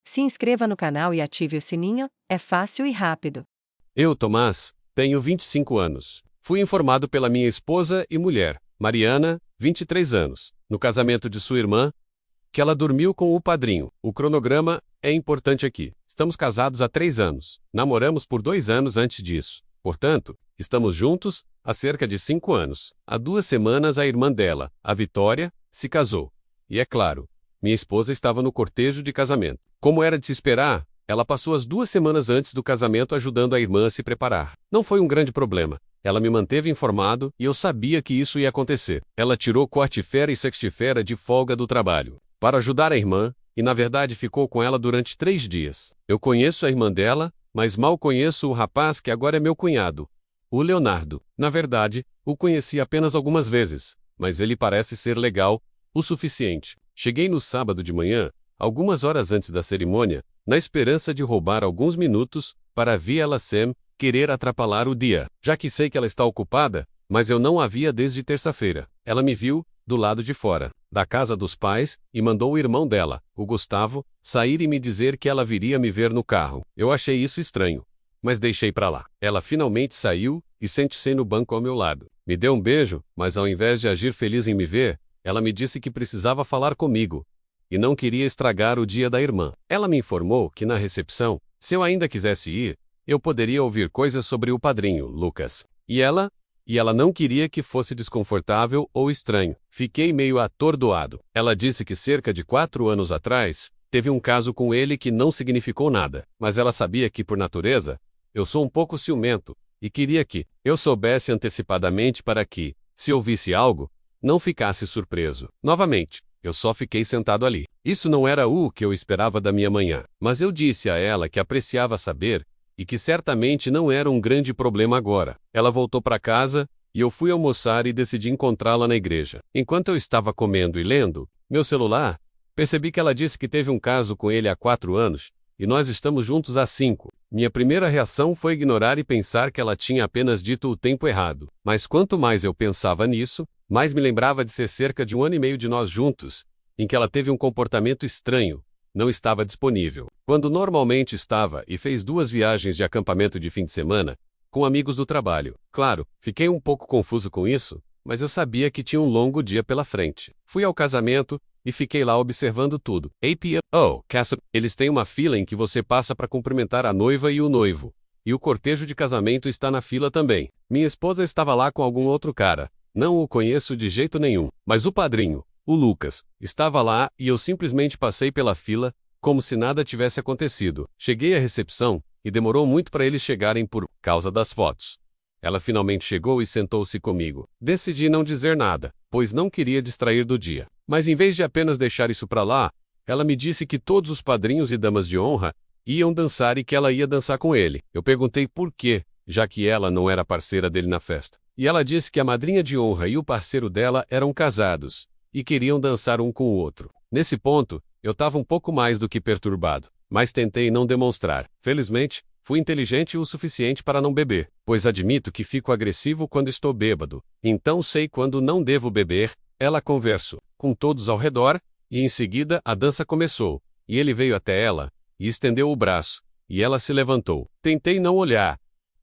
Se inscreva no canal e ative o sininho, é fácil e rápido. Eu, Tomás, tenho 25 anos. Fui informado pela minha esposa e mulher, Mariana, 23 anos, no casamento de sua irmã, que ela dormiu com o padrinho. O cronograma é importante aqui. Estamos casados há 3 anos. Namoramos por 2 anos antes disso. Portanto, estamos juntos há cerca de 5 anos. Há 2 semanas a irmã dela, a Vitória, se casou. E é claro, minha esposa estava no cortejo de casamento. Como era de se esperar, ela passou as 2 semanas antes do casamento ajudando a irmã a se preparar. Não foi um grande problema. Ela me manteve informado e eu sabia que isso ia acontecer. Ela tirou quarta-feira e sexta-feira de folga do trabalho para ajudar a irmã e, na verdade, ficou com ela durante 3 dias. Eu conheço a irmã dela, mas mal conheço o rapaz que agora é meu cunhado, o Leonardo. Na verdade, o conheci apenas algumas vezes, mas ele parece ser legal o suficiente. Cheguei no sábado de manhã, algumas horas antes da cerimônia, na esperança de roubar alguns minutos para ver ela Sam querer atrapalhar o dia, já que sei que ela está ocupada, mas eu não a via desde terça-feira. Ela me viu, do lado de fora, da casa dos pais, e mandou o irmão dela, o Gustavo, sair e me dizer que ela viria me ver no carro. Eu achei isso estranho, mas deixei pra lá. Ela finalmente saiu e sente-se no banco ao meu lado. Me deu um beijo, mas ao invés de agir feliz em me ver, ela me disse que precisava falar comigo e não queria estragar o dia da irmã. Ela me informou que na recepção, se eu ainda quisesse ir, eu poderia ouvir coisas sobre o padrinho, Lucas. E ela não queria que fosse desconfortável ou estranho. Fiquei meio atordoado. Ela disse que cerca de 4 anos atrás, teve um caso com ele que não significou nada. Mas ela sabia que, por natureza, eu sou um pouco ciumento, e queria que eu soubesse antecipadamente para que, se ouvisse algo, não ficasse surpreso. Novamente, eu só fiquei sentado ali. Isso não era o que eu esperava da minha manhã. Mas eu disse a ela que apreciava saber e que certamente não era um grande problema agora. Ela voltou para casa, e eu fui almoçar e decidi encontrá-la na igreja. Enquanto eu estava comendo e lendo meu celular, percebi que ela disse que teve um caso com ele há 4 anos, e nós estamos juntos há 5. Minha primeira reação foi ignorar e pensar que ela tinha apenas dito o tempo errado. Mas quanto mais eu pensava nisso, mais me lembrava de ser cerca de 1 ano e meio de nós juntos, em que ela teve um comportamento estranho. Não estava disponível, quando normalmente estava, e fez 2 viagens de acampamento de fim de semana, com amigos do trabalho. Claro, fiquei um pouco confuso com isso, mas eu sabia que tinha um longo dia pela frente. Fui ao casamento, e fiquei lá observando tudo. Castle, eles têm uma fila em que você passa para cumprimentar a noiva e o noivo. E o cortejo de casamento está na fila também. Minha esposa estava lá com algum outro cara. Não o conheço de jeito nenhum, mas o padrinho, o Lucas, estava lá e eu simplesmente passei pela fila, como se nada tivesse acontecido. Cheguei à recepção, e demorou muito para eles chegarem por causa das fotos. Ela finalmente chegou e sentou-se comigo. Decidi não dizer nada, pois não queria distrair do dia. Mas em vez de apenas deixar isso para lá, ela me disse que todos os padrinhos e damas de honra iam dançar e que ela ia dançar com ele. Eu perguntei por quê, já que ela não era parceira dele na festa. E ela disse que a madrinha de honra e o parceiro dela eram casados e queriam dançar um com o outro. Nesse ponto, eu estava um pouco mais do que perturbado, mas tentei não demonstrar. Felizmente, fui inteligente o suficiente para não beber, pois admito que fico agressivo quando estou bêbado. Então sei quando não devo beber. Ela conversou com todos ao redor, e em seguida a dança começou, e ele veio até ela, e estendeu o braço, e ela se levantou. Tentei não olhar.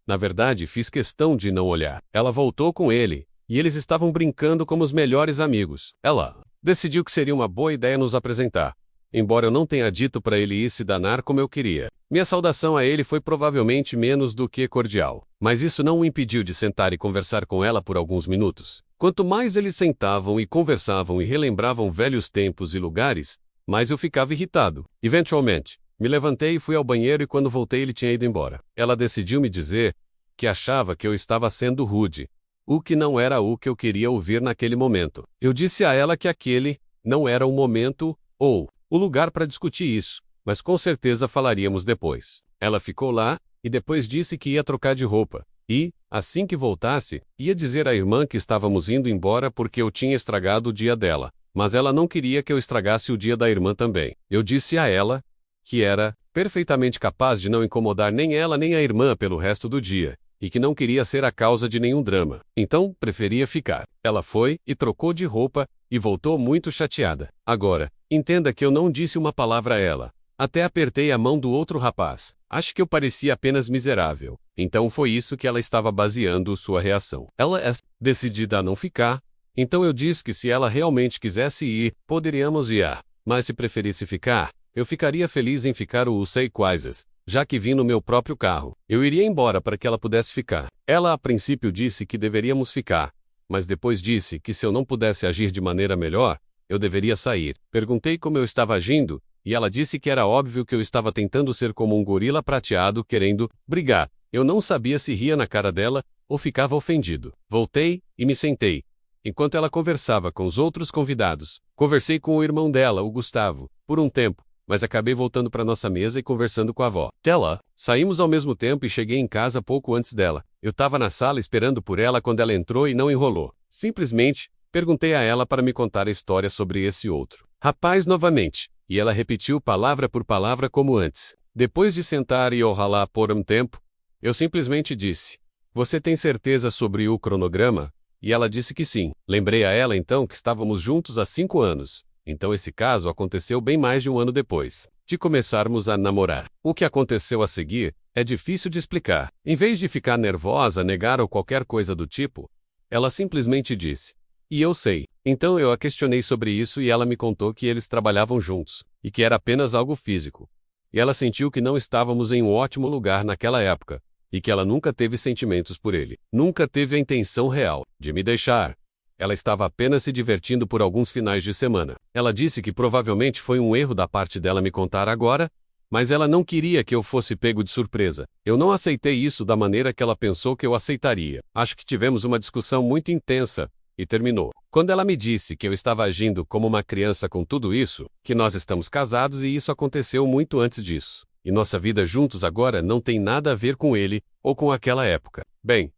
Na verdade, fiz questão de não olhar. Ela voltou com ele, e eles estavam brincando como os melhores amigos. Ela decidiu que seria uma boa ideia nos apresentar, embora eu não tenha dito para ele ir se danar como eu queria. Minha saudação a ele foi provavelmente menos do que cordial, mas isso não o impediu de sentar e conversar com ela por alguns minutos. Quanto mais eles sentavam e conversavam e relembravam velhos tempos e lugares, mais eu ficava irritado. Eventualmente, me levantei e fui ao banheiro e quando voltei ele tinha ido embora. Ela decidiu me dizer que achava que eu estava sendo rude, o que não era o que eu queria ouvir naquele momento. Eu disse a ela que aquele não era o momento ou o lugar para discutir isso, mas com certeza falaríamos depois. Ela ficou lá, e depois disse que ia trocar de roupa, e, assim que voltasse, ia dizer à irmã que estávamos indo embora porque eu tinha estragado o dia dela, mas ela não queria que eu estragasse o dia da irmã também. Eu disse a ela que era perfeitamente capaz de não incomodar nem ela nem a irmã pelo resto do dia, e que não queria ser a causa de nenhum drama. Então, preferia ficar. Ela foi e trocou de roupa, e voltou muito chateada. Agora, entenda que eu não disse uma palavra a ela. Até apertei a mão do outro rapaz. Acho que eu parecia apenas miserável. Então foi isso que ela estava baseando sua reação. Ela é decidida a não ficar. Então eu disse que se ela realmente quisesse ir, poderíamos ir. Mas se preferisse ficar, eu ficaria feliz em ficar ou sei quais, já que vim no meu próprio carro. Eu iria embora para que ela pudesse ficar. Ela a princípio disse que deveríamos ficar, mas depois disse que se eu não pudesse agir de maneira melhor, eu deveria sair. Perguntei como eu estava agindo, e ela disse que era óbvio que eu estava tentando ser como um gorila prateado querendo brigar. Eu não sabia se ria na cara dela ou ficava ofendido. Voltei e me sentei, enquanto ela conversava com os outros convidados. Conversei com o irmão dela, o Gustavo, por um tempo, mas acabei voltando para nossa mesa e conversando com a avó dela. Saímos ao mesmo tempo e cheguei em casa pouco antes dela. Eu estava na sala esperando por ela quando ela entrou e não enrolou. Simplesmente perguntei a ela para me contar a história sobre esse outro rapaz novamente, e ela repetiu palavra por palavra como antes. Depois de sentar e orar por um tempo, eu simplesmente disse: "Você tem certeza sobre o cronograma?" E ela disse que sim. Lembrei a ela então que estávamos juntos há 5 anos. Então esse caso aconteceu bem mais de um ano depois de começarmos a namorar. O que aconteceu a seguir é difícil de explicar. Em vez de ficar nervosa, negar ou qualquer coisa do tipo, ela simplesmente disse: "E eu sei." Então eu a questionei sobre isso e ela me contou que eles trabalhavam juntos, e que era apenas algo físico. E ela sentiu que não estávamos em um ótimo lugar naquela época, e que ela nunca teve sentimentos por ele. Nunca teve a intenção real de me deixar. Ela estava apenas se divertindo por alguns finais de semana. Ela disse que provavelmente foi um erro da parte dela me contar agora, mas ela não queria que eu fosse pego de surpresa. Eu não aceitei isso da maneira que ela pensou que eu aceitaria. Acho que tivemos uma discussão muito intensa, e terminou. Quando ela me disse que eu estava agindo como uma criança com tudo isso, que nós estamos casados e isso aconteceu muito antes disso, e nossa vida juntos agora não tem nada a ver com ele ou com aquela época. Bem,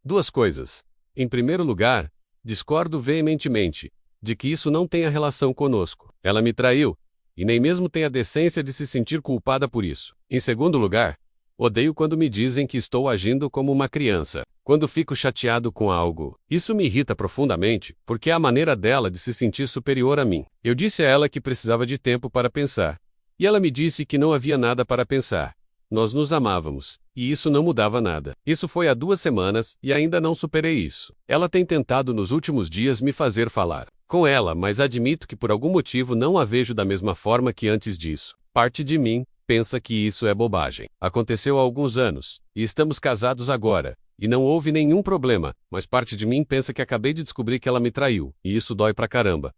duas coisas. Em primeiro lugar, discordo veementemente de que isso não tenha relação conosco. Ela me traiu, e nem mesmo tem a decência de se sentir culpada por isso. Em segundo lugar, odeio quando me dizem que estou agindo como uma criança. Quando fico chateado com algo, isso me irrita profundamente, porque é a maneira dela de se sentir superior a mim. Eu disse a ela que precisava de tempo para pensar, e ela me disse que não havia nada para pensar. Nós nos amávamos, e isso não mudava nada. Isso foi há 2 semanas, e ainda não superei isso. Ela tem tentado nos últimos dias me fazer falar com ela, mas admito que por algum motivo não a vejo da mesma forma que antes disso. Parte de mim pensa que isso é bobagem. Aconteceu há alguns anos, e estamos casados agora, e não houve nenhum problema, mas parte de mim pensa que acabei de descobrir que ela me traiu, e isso dói pra caramba.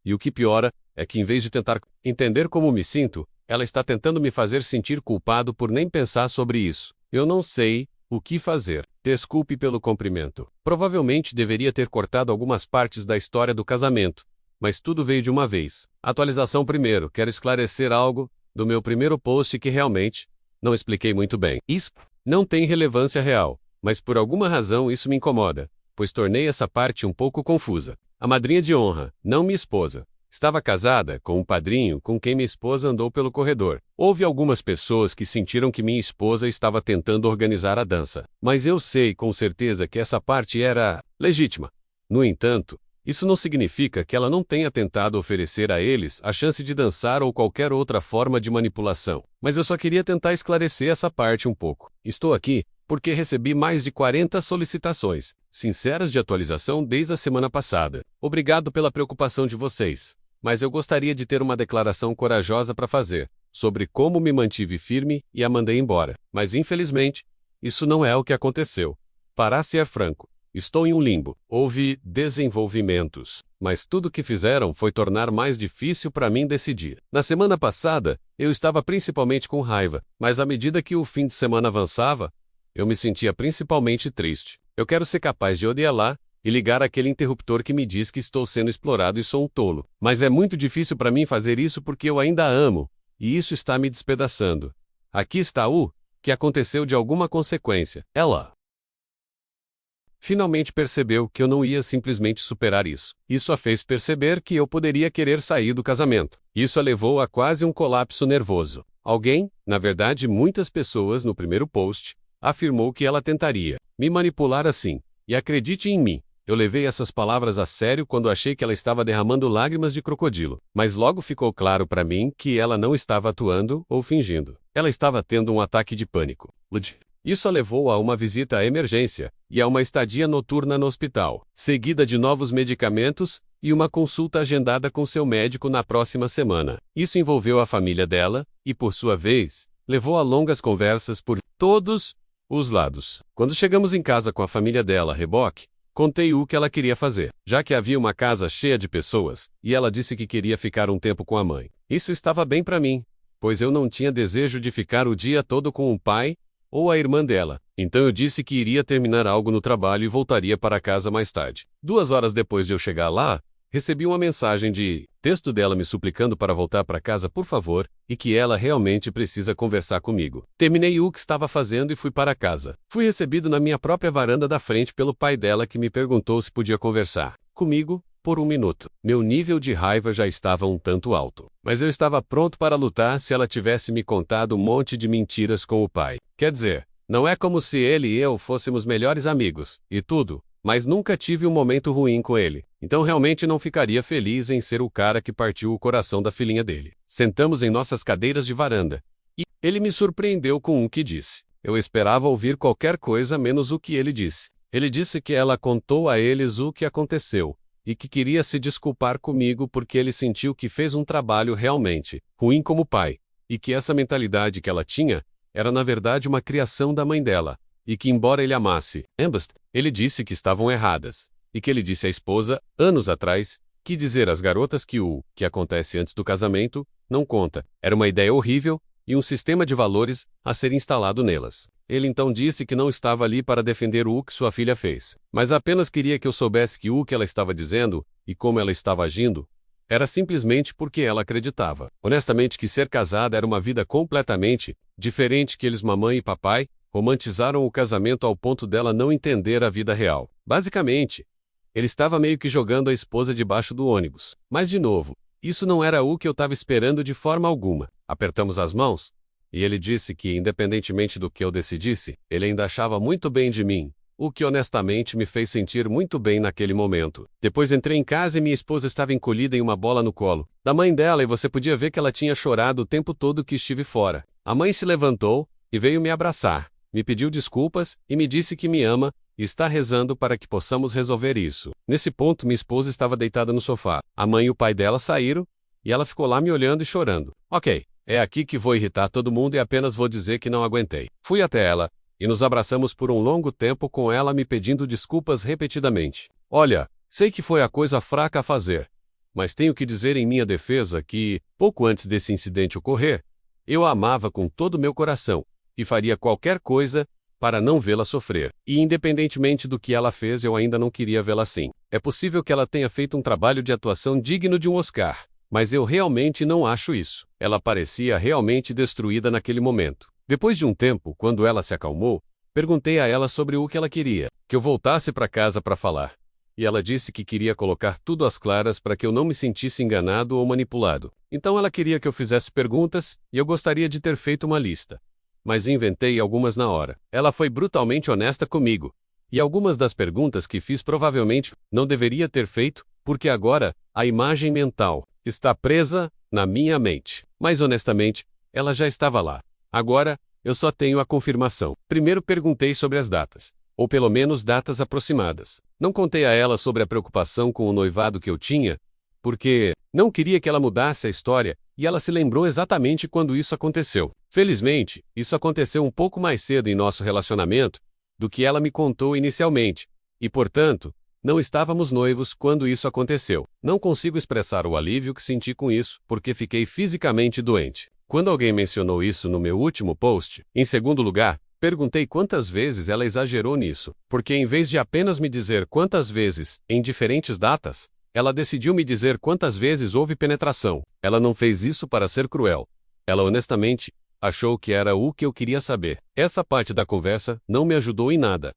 E o que piora é que em vez de tentar entender como me sinto, ela está tentando me fazer sentir culpado por nem pensar sobre isso. Eu não sei o que fazer. Desculpe pelo comprimento. Provavelmente deveria ter cortado algumas partes da história do casamento, mas tudo veio de uma vez. Atualização primeiro. Quero esclarecer algo do meu primeiro post que realmente não expliquei muito bem. Isso não tem relevância real, mas por alguma razão isso me incomoda, pois tornei essa parte um pouco confusa. A madrinha de honra, não minha esposa, estava casada com um padrinho com quem minha esposa andou pelo corredor. Houve algumas pessoas que sentiram que minha esposa estava tentando organizar a dança, mas eu sei com certeza que essa parte era legítima. No entanto, isso não significa que ela não tenha tentado oferecer a eles a chance de dançar ou qualquer outra forma de manipulação. Mas eu só queria tentar esclarecer essa parte um pouco. Estou aqui porque recebi mais de 40 solicitações sinceras de atualização desde a semana passada. Obrigado pela preocupação de vocês, mas eu gostaria de ter uma declaração corajosa para fazer sobre como me mantive firme e a mandei embora. Mas infelizmente, isso não é o que aconteceu. Para ser franco, estou em um limbo. Houve desenvolvimentos, mas tudo que fizeram foi tornar mais difícil para mim decidir. Na semana passada, eu estava principalmente com raiva, mas à medida que o fim de semana avançava, eu me sentia principalmente triste. Eu quero ser capaz de odiá-la e ligar aquele interruptor que me diz que estou sendo explorado e sou um tolo. Mas é muito difícil para mim fazer isso porque eu ainda a amo, e isso está me despedaçando. Aqui está o que aconteceu de alguma consequência. Ela finalmente percebeu que eu não ia simplesmente superar isso. Isso a fez perceber que eu poderia querer sair do casamento. Isso a levou a quase um colapso nervoso. Alguém, na verdade muitas pessoas no primeiro post, afirmou que ela tentaria me manipular assim. E acredite em mim, Eu levei essas palavras a sério quando achei que ela estava derramando lágrimas de crocodilo. Mas logo ficou claro para mim que ela não estava atuando ou fingindo. Ela estava tendo um ataque de pânico. Isso a levou a uma visita à emergência e a uma estadia noturna no hospital, seguida de novos medicamentos e uma consulta agendada com seu médico na próxima semana. Isso envolveu a família dela e, por sua vez, levou a longas conversas por todos os lados. Quando chegamos em casa com a família dela, reboque, contei o que ela queria fazer, já que havia uma casa cheia de pessoas, e ela disse que queria ficar um tempo com a mãe. Isso estava bem para mim, pois eu não tinha desejo de ficar o dia todo com o pai ou a irmã dela. Então eu disse que iria terminar algo no trabalho e voltaria para casa mais tarde. 2 horas depois de eu chegar lá, recebi uma mensagem de texto dela me suplicando para voltar para casa, por favor, e que ela realmente precisa conversar comigo. Terminei o que estava fazendo e fui para casa. Fui recebido na minha própria varanda da frente pelo pai dela, que me perguntou se podia conversar comigo por 1 minuto. Meu nível de raiva já estava um tanto alto, mas eu estava pronto para lutar se ela tivesse me contado um monte de mentiras com o pai. Quer dizer, não é como se ele e eu fôssemos melhores amigos, e tudo, mas nunca tive um momento ruim com ele. Então realmente não ficaria feliz em ser o cara que partiu o coração da filhinha dele. Sentamos em nossas cadeiras de varanda, e ele me surpreendeu com o que disse. Eu esperava ouvir qualquer coisa menos o que ele disse. Ele disse que ela contou a eles o que aconteceu, e que queria se desculpar comigo porque ele sentiu que fez um trabalho realmente ruim como pai, e que essa mentalidade que ela tinha era na verdade uma criação da mãe dela, e que embora ele amasse ambas, ele disse que estavam erradas, e que ele disse à esposa, anos atrás, que dizer às garotas que o que acontece antes do casamento não conta, era uma ideia horrível e um sistema de valores a ser instalado nelas. Ele então disse que não estava ali para defender o que sua filha fez, mas apenas queria que eu soubesse que o que ela estava dizendo e como ela estava agindo era simplesmente porque ela acreditava, honestamente, que ser casada era uma vida completamente diferente, que eles, mamãe e papai, romantizaram o casamento ao ponto dela não entender a vida real. Basicamente, ele estava meio que jogando a esposa debaixo do ônibus. Mas de novo, isso não era o que eu estava esperando de forma alguma. Apertamos as mãos, e ele disse que, independentemente do que eu decidisse, ele ainda achava muito bem de mim, o que honestamente me fez sentir muito bem naquele momento. Depois entrei em casa e minha esposa estava encolhida em uma bola no colo da mãe dela, e você podia ver que ela tinha chorado o tempo todo que estive fora. A mãe se levantou e veio me abraçar, me pediu desculpas e me disse que me ama e está rezando para que possamos resolver isso. Nesse ponto, minha esposa estava deitada no sofá. A mãe e o pai dela saíram e ela ficou lá me olhando e chorando. Ok, é aqui que vou irritar todo mundo e apenas vou dizer que não aguentei. Fui até ela e nos abraçamos por um longo tempo, com ela me pedindo desculpas repetidamente. Olha, sei que foi a coisa fraca a fazer, mas tenho que dizer em minha defesa que, pouco antes desse incidente ocorrer, eu a amava com todo o meu coração e faria qualquer coisa para não vê-la sofrer. E independentemente do que ela fez, eu ainda não queria vê-la assim. É possível que ela tenha feito um trabalho de atuação digno de um Oscar, mas eu realmente não acho isso. Ela parecia realmente destruída naquele momento. Depois de um tempo, quando ela se acalmou, perguntei a ela sobre o que ela queria, que eu voltasse para casa para falar. E ela disse que queria colocar tudo às claras para que eu não me sentisse enganado ou manipulado. Então ela queria que eu fizesse perguntas, e eu gostaria de ter feito uma lista, mas inventei algumas na hora. Ela foi brutalmente honesta comigo, e algumas das perguntas que fiz provavelmente não deveria ter feito, porque agora a imagem mental está presa na minha mente. Mas honestamente, ela já estava lá. Agora, eu só tenho a confirmação. Primeiro perguntei sobre as datas, ou pelo menos datas aproximadas. Não contei a ela sobre a preocupação com o noivado que eu tinha, porque não queria que ela mudasse a história, e ela se lembrou exatamente quando isso aconteceu. Felizmente, isso aconteceu um pouco mais cedo em nosso relacionamento do que ela me contou inicialmente, e portanto, não estávamos noivos quando isso aconteceu. Não consigo expressar o alívio que senti com isso, porque fiquei fisicamente doente. Quando alguém mencionou isso no meu último post, em segundo lugar, perguntei quantas vezes ela exagerou nisso, porque em vez de apenas me dizer quantas vezes, em diferentes datas, ela decidiu me dizer quantas vezes houve penetração. Ela não fez isso para ser cruel. Ela honestamente achou que era o que eu queria saber. Essa parte da conversa não me ajudou em nada.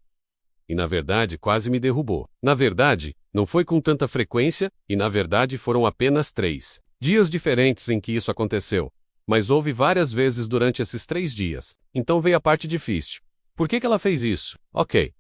E na verdade quase me derrubou. Na verdade, não foi com tanta frequência, e na verdade foram apenas 3 dias diferentes em que isso aconteceu. Mas houve várias vezes durante esses 3 dias. Então veio a parte difícil. Por que ela fez isso? Ok.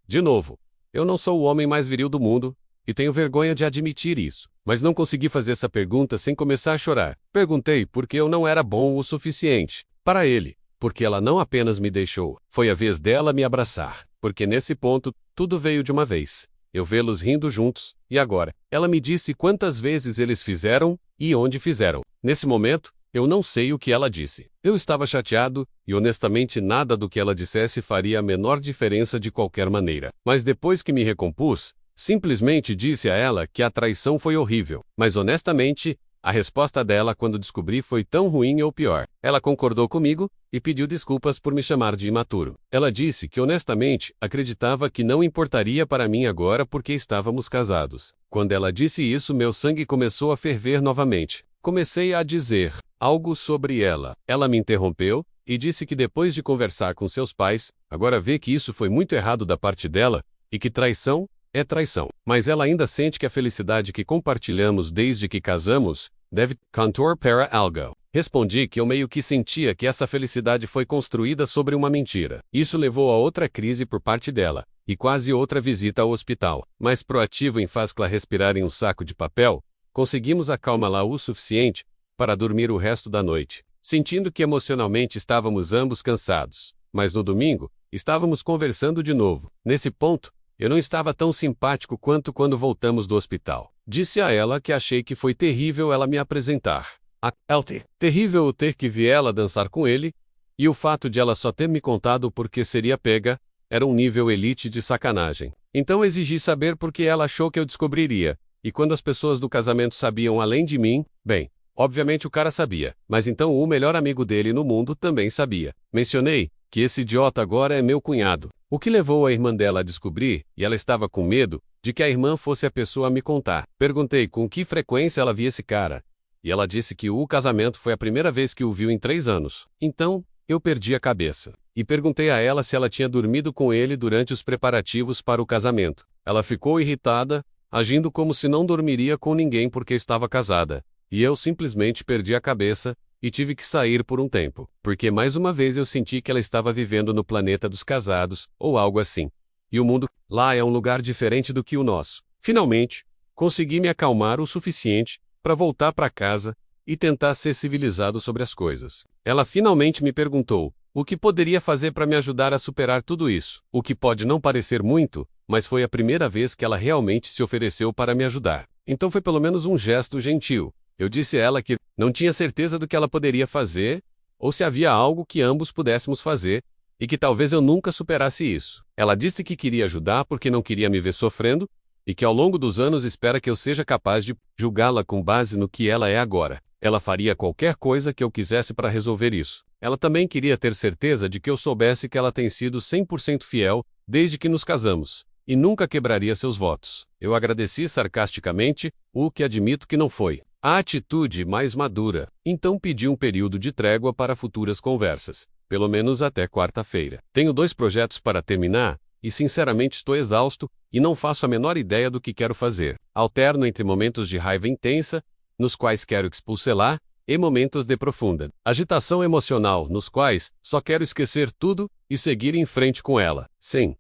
De novo, Eu não sou o homem mais viril do mundo, e tenho vergonha de admitir isso. Mas não consegui fazer essa pergunta sem começar a chorar. Perguntei porque eu não era bom o suficiente para ele, porque ela não apenas me deixou, foi a vez dela me abraçar, porque nesse ponto, tudo veio de uma vez. Eu vê-los rindo juntos, e agora, ela me disse quantas vezes eles fizeram e onde fizeram. Nesse momento, eu não sei o que ela disse. Eu estava chateado, e honestamente nada do que ela dissesse faria a menor diferença de qualquer maneira. Mas depois que me recompus, simplesmente disse a ela que a traição foi horrível. Mas honestamente, a resposta dela quando descobri foi tão ruim ou pior. Ela concordou comigo e pediu desculpas por me chamar de imaturo. Ela disse que honestamente acreditava que não importaria para mim agora porque estávamos casados. Quando ela disse isso, meu sangue começou a ferver novamente. Comecei a dizer algo sobre ela. Ela me interrompeu e disse que depois de conversar com seus pais, agora vê que isso foi muito errado da parte dela e que traição é traição. Mas ela ainda sente que a felicidade que compartilhamos desde que casamos deve contor para algo. Respondi que eu meio que sentia que essa felicidade foi construída sobre uma mentira. Isso levou a outra crise por parte dela, e quase outra visita ao hospital. Mais proativo em faz-la respirar em um saco de papel, conseguimos acalmá-la o suficiente para dormir o resto da noite, sentindo que emocionalmente estávamos ambos cansados. Mas no domingo, estávamos conversando de novo. Nesse ponto, eu não estava tão simpático quanto quando voltamos do hospital. Disse a ela que achei que foi terrível ela me apresentar a LT. Terrível o ter que ver ela dançar com ele, e o fato de ela só ter me contado porque seria pega, era um nível elite de sacanagem. Então exigi saber porque ela achou que eu descobriria, e quando as pessoas do casamento sabiam além de mim, bem, obviamente o cara sabia, mas então o melhor amigo dele no mundo também sabia. Mencionei que esse idiota agora é meu cunhado. O que levou a irmã dela a descobrir, e ela estava com medo, de que a irmã fosse a pessoa a me contar. Perguntei com que frequência ela via esse cara, e ela disse que o casamento foi a primeira vez que o viu em 3 anos. Então, eu perdi a cabeça. E perguntei a ela se ela tinha dormido com ele durante os preparativos para o casamento. Ela ficou irritada, agindo como se não dormiria com ninguém porque estava casada. E eu simplesmente perdi a cabeça, e tive que sair por um tempo, porque mais uma vez eu senti que ela estava vivendo no planeta dos casados, ou algo assim. E o mundo lá é um lugar diferente do que o nosso. Finalmente, consegui me acalmar o suficiente para voltar para casa e tentar ser civilizado sobre as coisas. Ela finalmente me perguntou o que poderia fazer para me ajudar a superar tudo isso, o que pode não parecer muito, mas foi a primeira vez que ela realmente se ofereceu para me ajudar. Então foi pelo menos um gesto gentil. Eu disse a ela que não tinha certeza do que ela poderia fazer, ou se havia algo que ambos pudéssemos fazer, e que talvez eu nunca superasse isso. Ela disse que queria ajudar porque não queria me ver sofrendo, e que ao longo dos anos espera que eu seja capaz de julgá-la com base no que ela é agora. Ela faria qualquer coisa que eu quisesse para resolver isso. Ela também queria ter certeza de que eu soubesse que ela tem sido 100% fiel desde que nos casamos, e nunca quebraria seus votos. Eu agradeci sarcasticamente, o que admito que não foi a atitude mais madura. Então pedi um período de trégua para futuras conversas, pelo menos até quarta-feira. Tenho 2 projetos para terminar, e sinceramente estou exausto, e não faço a menor ideia do que quero fazer. Alterno entre momentos de raiva intensa, nos quais quero expulsá-la, e momentos de profunda agitação emocional, nos quais só quero esquecer tudo e seguir em frente com ela. Sim.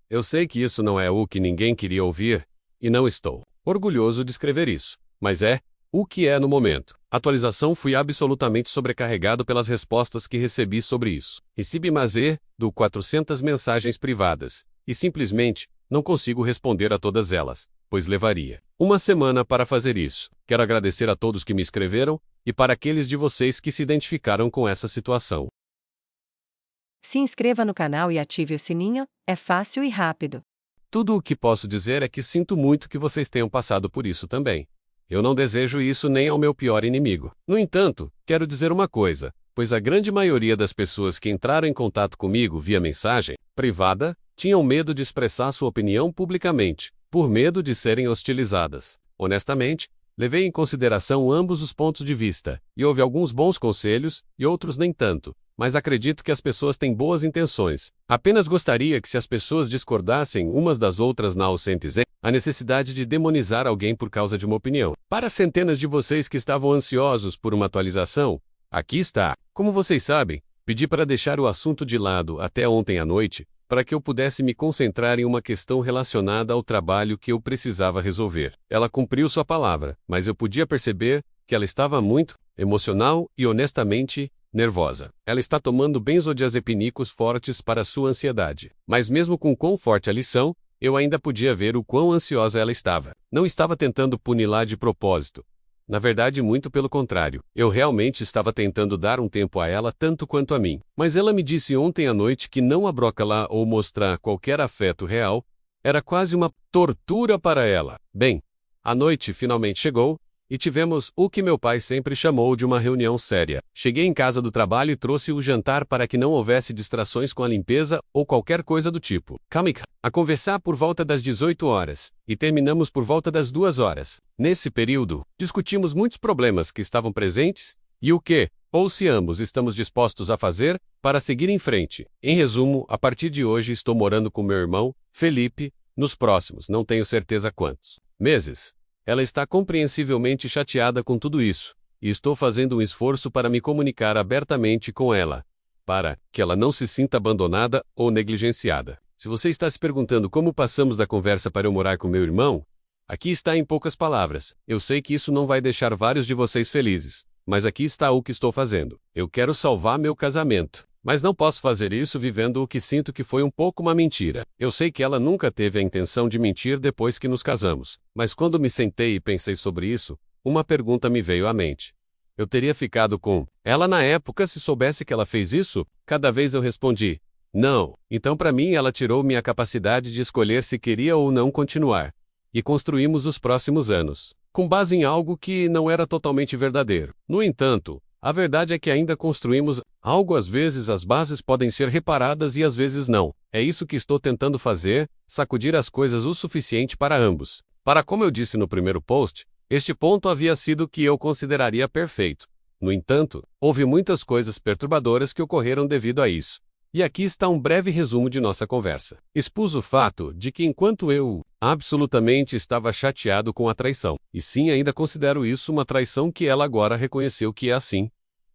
Eu sei que isso não é o que ninguém queria ouvir, e não estou orgulhoso de escrever isso, mas é o que é no momento. Atualização: fui absolutamente sobrecarregado pelas respostas que recebi sobre isso. Recebi mais do 400 mensagens privadas, e simplesmente não consigo responder a todas elas, pois levaria uma semana para fazer isso. Quero agradecer a todos que me escreveram, e para aqueles de vocês que se identificaram com essa situação. Se inscreva no canal e ative o sininho, é fácil e rápido. Tudo o que posso dizer é que sinto muito que vocês tenham passado por isso também. Eu não desejo isso nem ao meu pior inimigo. No entanto, quero dizer uma coisa, pois a grande maioria das pessoas que entraram em contato comigo via mensagem privada tinham medo de expressar sua opinião publicamente, por medo de serem hostilizadas. Honestamente, levei em consideração ambos os pontos de vista, e houve alguns bons conselhos e outros nem tanto, mas acredito que as pessoas têm boas intenções. Apenas gostaria que se as pessoas discordassem umas das outras não sentem a necessidade de demonizar alguém por causa de uma opinião. Para centenas de vocês que estavam ansiosos por uma atualização, aqui está. Como vocês sabem, pedi para deixar o assunto de lado até ontem à noite, para que eu pudesse me concentrar em uma questão relacionada ao trabalho que eu precisava resolver. Ela cumpriu sua palavra, mas eu podia perceber que ela estava muito emocional e honestamente nervosa. Ela está tomando benzodiazepínicos fortes para sua ansiedade. Mas mesmo com quão forte a lição, eu ainda podia ver o quão ansiosa ela estava. Não estava tentando puni-la de propósito. Na verdade, muito pelo contrário. Eu realmente estava tentando dar um tempo a ela tanto quanto a mim. Mas ela me disse ontem à noite que não abrocá-la ou mostrar qualquer afeto real era quase uma tortura para ela. Bem, a noite finalmente chegou e tivemos o que meu pai sempre chamou de uma reunião séria. Cheguei em casa do trabalho e trouxe o jantar para que não houvesse distrações com a limpeza ou qualquer coisa do tipo. A conversar por volta das 18 horas, e terminamos por volta das 2 horas. Nesse período, discutimos muitos problemas que estavam presentes, e o que, ou se ambos estamos dispostos a fazer, para seguir em frente. Em resumo, a partir de hoje estou morando com meu irmão, Felipe, nos próximos, não tenho certeza quantos, meses. Ela está compreensivelmente chateada com tudo isso, e estou fazendo um esforço para me comunicar abertamente com ela, para que ela não se sinta abandonada ou negligenciada. Se você está se perguntando como passamos da conversa para eu morar com meu irmão, aqui está em poucas palavras. Eu sei que isso não vai deixar vários de vocês felizes, mas aqui está o que estou fazendo. Eu quero salvar meu casamento. Mas não posso fazer isso vivendo o que sinto que foi um pouco uma mentira. Eu sei que ela nunca teve a intenção de mentir depois que nos casamos. Mas quando me sentei e pensei sobre isso, uma pergunta me veio à mente. Eu teria ficado com ela na época se soubesse que ela fez isso? Cada vez eu respondi, não. Então para mim ela tirou minha capacidade de escolher se queria ou não continuar. E construímos os próximos anos, com base em algo que não era totalmente verdadeiro. No entanto, a verdade é que ainda construímos algo. Às vezes as bases podem ser reparadas e às vezes não. É isso que estou tentando fazer, sacudir as coisas o suficiente para ambos. Como eu disse no primeiro post, este ponto havia sido o que eu consideraria perfeito. No entanto, houve muitas coisas perturbadoras que ocorreram devido a isso. E aqui está um breve resumo de nossa conversa. Expus o fato de que enquanto eu absolutamente estava chateado com a traição, e sim ainda considero isso uma traição que ela agora reconheceu que é assim,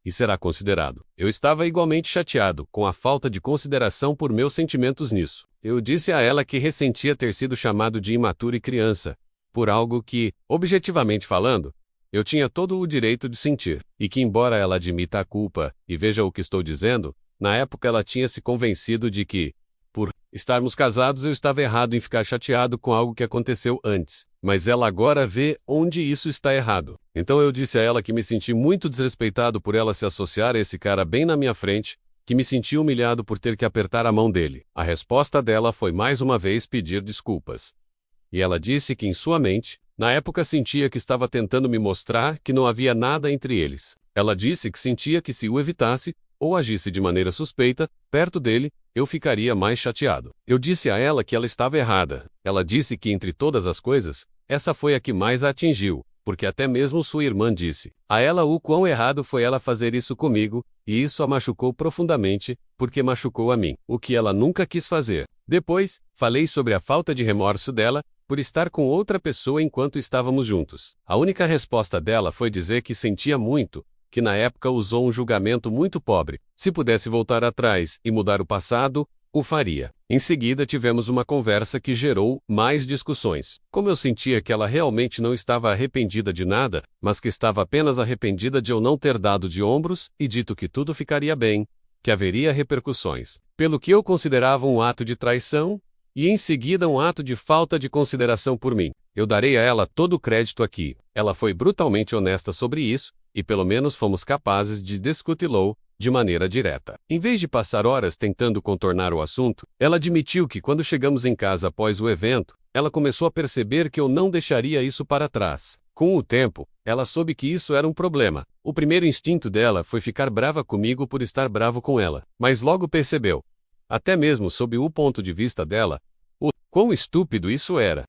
e será considerado. Eu estava igualmente chateado com a falta de consideração por meus sentimentos nisso. Eu disse a ela que ressentia ter sido chamado de imaturo e criança, por algo que, objetivamente falando, eu tinha todo o direito de sentir, e que embora ela admita a culpa, e veja o que estou dizendo, na época ela tinha se convencido de que, por estarmos casados, eu estava errado em ficar chateado com algo que aconteceu antes. Mas ela agora vê onde isso está errado. Então eu disse a ela que me senti muito desrespeitado por ela se associar a esse cara bem na minha frente, que me senti humilhado por ter que apertar a mão dele. A resposta dela foi mais uma vez pedir desculpas. E ela disse que em sua mente, na época sentia que estava tentando me mostrar que não havia nada entre eles. Ela disse que sentia que se o evitasse, ou agisse de maneira suspeita, perto dele, eu ficaria mais chateado. Eu disse a ela que ela estava errada. Ela disse que entre todas as coisas, essa foi a que mais a atingiu, porque até mesmo sua irmã disse a ela o quão errado foi ela fazer isso comigo, e isso a machucou profundamente, porque machucou a mim, o que ela nunca quis fazer. Depois, falei sobre a falta de remorso dela, por estar com outra pessoa enquanto estávamos juntos. A única resposta dela foi dizer que sentia muito, que na época usou um julgamento muito pobre. Se pudesse voltar atrás e mudar o passado, o faria. Em seguida tivemos uma conversa que gerou mais discussões. Como eu sentia que ela realmente não estava arrependida de nada, mas que estava apenas arrependida de eu não ter dado de ombros e dito que tudo ficaria bem, que haveria repercussões, pelo que eu considerava um ato de traição, e em seguida um ato de falta de consideração por mim. Eu darei a ela todo o crédito aqui. Ela foi brutalmente honesta sobre isso, e pelo menos fomos capazes de discuti-lo de maneira direta. Em vez de passar horas tentando contornar o assunto, ela admitiu que quando chegamos em casa após o evento, ela começou a perceber que eu não deixaria isso para trás. Com o tempo, ela soube que isso era um problema. O primeiro instinto dela foi ficar brava comigo por estar bravo com ela, mas logo percebeu, até mesmo sob o ponto de vista dela, o quão estúpido isso era.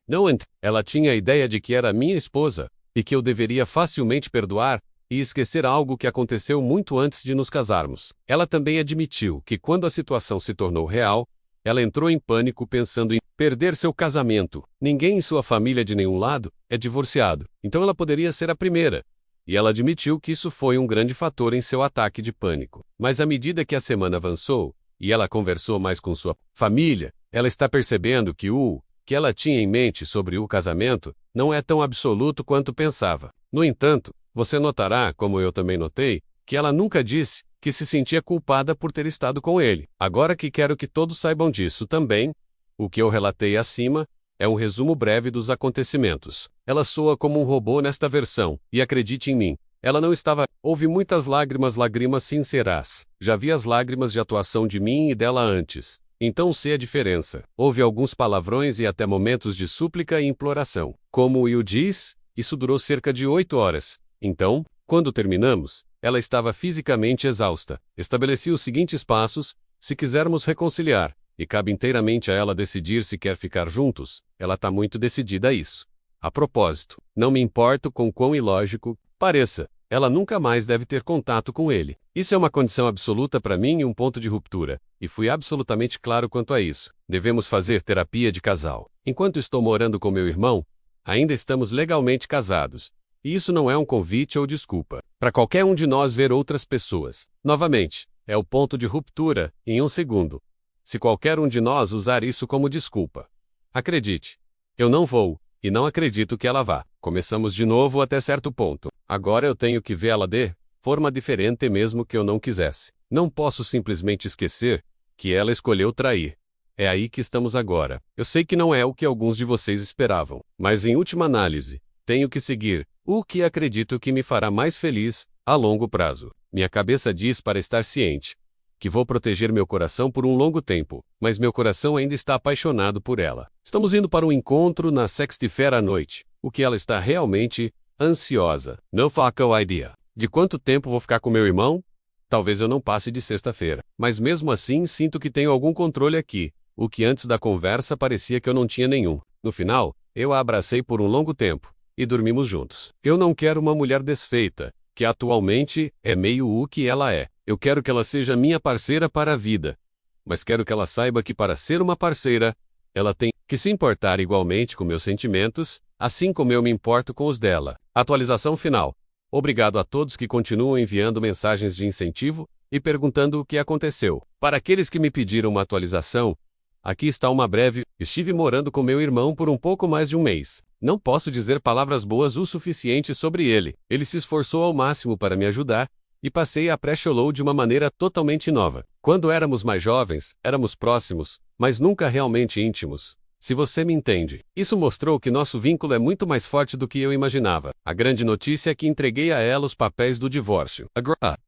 Ela tinha a ideia de que era minha esposa, e que eu deveria facilmente perdoar, e esquecer algo que aconteceu muito antes de nos casarmos. Ela também admitiu que quando a situação se tornou real, ela entrou em pânico pensando em perder seu casamento. Ninguém em sua família de nenhum lado é divorciado, então ela poderia ser a primeira. E ela admitiu que isso foi um grande fator em seu ataque de pânico. Mas à medida que a semana avançou, e ela conversou mais com sua família, ela está percebendo que o que ela tinha em mente sobre o casamento não é tão absoluto quanto pensava. No entanto, você notará, como eu também notei, que ela nunca disse que se sentia culpada por ter estado com ele. Agora que quero que todos saibam disso também, o que eu relatei acima é um resumo breve dos acontecimentos. Ela soa como um robô nesta versão, e acredite em mim, ela não estava. Houve muitas lágrimas sinceras. Já vi as lágrimas de atuação de mim e dela antes. Então sei a diferença. Houve alguns palavrões e até momentos de súplica e imploração. Como Will diz, isso durou cerca de 8 horas. Então, quando terminamos, ela estava fisicamente exausta. Estabeleci os seguintes passos, se quisermos reconciliar, e cabe inteiramente a ela decidir se quer ficar juntos. Ela está muito decidida a isso. A propósito, não me importo com quão ilógico pareça, ela nunca mais deve ter contato com ele. Isso é uma condição absoluta para mim e um ponto de ruptura, e fui absolutamente claro quanto a isso. Devemos fazer terapia de casal. Enquanto estou morando com meu irmão, ainda estamos legalmente casados. E isso não é um convite ou desculpa para qualquer um de nós ver outras pessoas. Novamente, é o ponto de ruptura, em um segundo. Se qualquer um de nós usar isso como desculpa. Acredite, eu não vou, e não acredito que ela vá. Começamos de novo até certo ponto. Agora eu tenho que vê-la de forma diferente mesmo que eu não quisesse. Não posso simplesmente esquecer que ela escolheu trair. É aí que estamos agora. Eu sei que não é o que alguns de vocês esperavam, mas em última análise, tenho que seguir o que acredito que me fará mais feliz a longo prazo. Minha cabeça diz para estar ciente que vou proteger meu coração por um longo tempo, mas meu coração ainda está apaixonado por ela. Estamos indo para um encontro na sexta-feira à noite, o que ela está realmente ansiosa. No fucking idea. De quanto tempo vou ficar com meu irmão? Talvez eu não passe de sexta-feira, mas mesmo assim sinto que tenho algum controle aqui, o que antes da conversa parecia que eu não tinha nenhum. No final, eu a abracei por um longo tempo, e dormimos juntos. Eu não quero uma mulher desfeita, que atualmente é meio o que ela é. Eu quero que ela seja minha parceira para a vida. Mas quero que ela saiba que para ser uma parceira, ela tem que se importar igualmente com meus sentimentos, assim como eu me importo com os dela. Atualização final. Obrigado a todos que continuam enviando mensagens de incentivo e perguntando o que aconteceu. Para aqueles que me pediram uma atualização, aqui está uma breve. Estive morando com meu irmão por um pouco mais de um mês. Não posso dizer palavras boas o suficiente sobre ele. Ele se esforçou ao máximo para me ajudar, e passei a pré-Shalom de uma maneira totalmente nova. Quando éramos mais jovens, éramos próximos, mas nunca realmente íntimos. Se você me entende. Isso mostrou que nosso vínculo é muito mais forte do que eu imaginava. A grande notícia é que entreguei a ela os papéis do divórcio.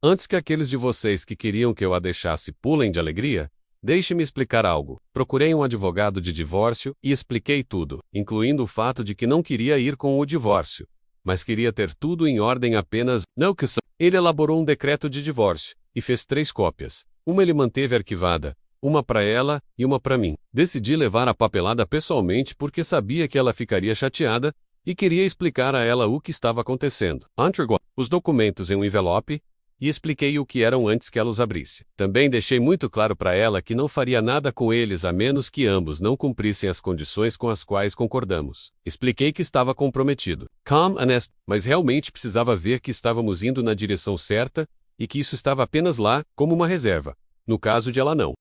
Antes que aqueles de vocês que queriam que eu a deixasse pulem de alegria, deixe-me explicar algo. Procurei um advogado de divórcio e expliquei tudo, incluindo o fato de que não queria ir com o divórcio, mas queria ter tudo em ordem apenas. Não que são. Ele elaborou um decreto de divórcio e fez 3 cópias. Uma ele manteve arquivada, uma para ela e uma para mim. Decidi levar a papelada pessoalmente porque sabia que ela ficaria chateada e queria explicar a ela o que estava acontecendo. Entregou os documentos em um envelope e expliquei o que eram antes que ela os abrisse. Também deixei muito claro para ela que não faria nada com eles a menos que ambos não cumprissem as condições com as quais concordamos. Expliquei que estava comprometido. Calm, honesto, mas realmente precisava ver que estávamos indo na direção certa e que isso estava apenas lá, como uma reserva, no caso de ela não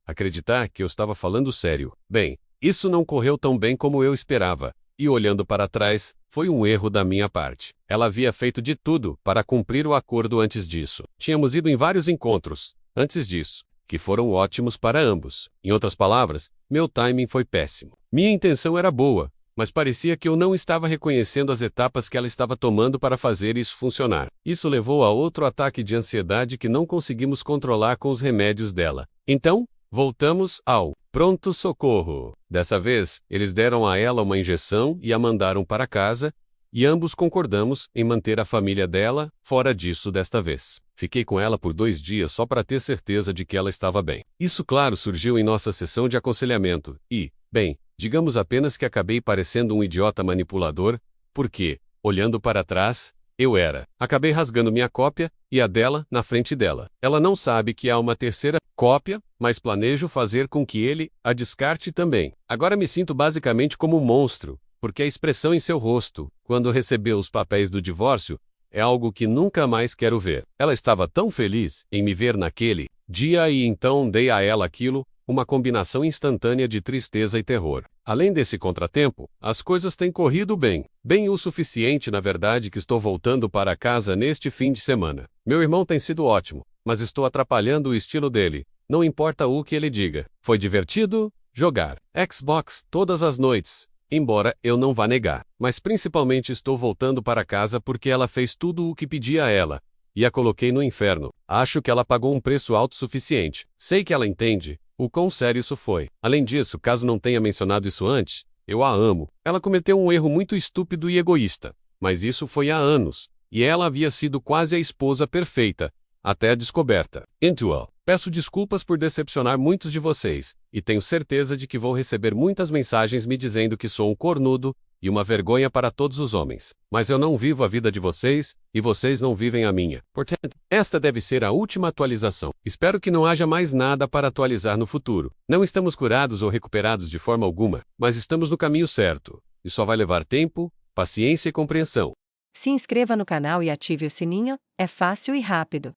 acreditar que eu estava falando sério. Bem, isso não correu tão bem como eu esperava. E olhando para trás, foi um erro da minha parte. Ela havia feito de tudo para cumprir o acordo antes disso. Tínhamos ido em vários encontros, antes disso, que foram ótimos para ambos. Em outras palavras, meu timing foi péssimo. Minha intenção era boa, mas parecia que eu não estava reconhecendo as etapas que ela estava tomando para fazer isso funcionar. Isso levou a outro ataque de ansiedade que não conseguimos controlar com os remédios dela. Então, voltamos ao pronto-socorro. Dessa vez, eles deram a ela uma injeção e a mandaram para casa, e ambos concordamos em manter a família dela fora disso desta vez. Fiquei com ela por 2 dias só para ter certeza de que ela estava bem. Isso, claro, surgiu em nossa sessão de aconselhamento, e, bem, digamos apenas que acabei parecendo um idiota manipulador, porque, olhando para trás, eu era. Acabei rasgando minha cópia, e a dela, na frente dela. Ela não sabe que há uma terceira cópia, mas planejo fazer com que ele a descarte também. Agora me sinto basicamente como um monstro, porque a expressão em seu rosto, quando recebeu os papéis do divórcio, é algo que nunca mais quero ver. Ela estava tão feliz em me ver naquele dia e então dei a ela aquilo, uma combinação instantânea de tristeza e terror. Além desse contratempo, as coisas têm corrido bem. Bem o suficiente, na verdade, que estou voltando para casa neste fim de semana. Meu irmão tem sido ótimo, mas estou atrapalhando o estilo dele. Não importa o que ele diga. Foi divertido jogar Xbox todas as noites, embora eu não vá negar. Mas principalmente estou voltando para casa porque ela fez tudo o que pedi a ela, e a coloquei no inferno. Acho que ela pagou um preço alto suficiente. Sei que ela entende o quão sério isso foi. Além disso, caso não tenha mencionado isso antes, eu a amo. Ela cometeu um erro muito estúpido e egoísta, mas isso foi há anos, e ela havia sido quase a esposa perfeita, até a descoberta. Intual. Peço desculpas por decepcionar muitos de vocês, e tenho certeza de que vou receber muitas mensagens me dizendo que sou um cornudo e uma vergonha para todos os homens. Mas eu não vivo a vida de vocês, e vocês não vivem a minha. Portanto, esta deve ser a última atualização. Espero que não haja mais nada para atualizar no futuro. Não estamos curados ou recuperados de forma alguma, mas estamos no caminho certo. E só vai levar tempo, paciência e compreensão. Se inscreva no canal e ative o sininho, é fácil e rápido.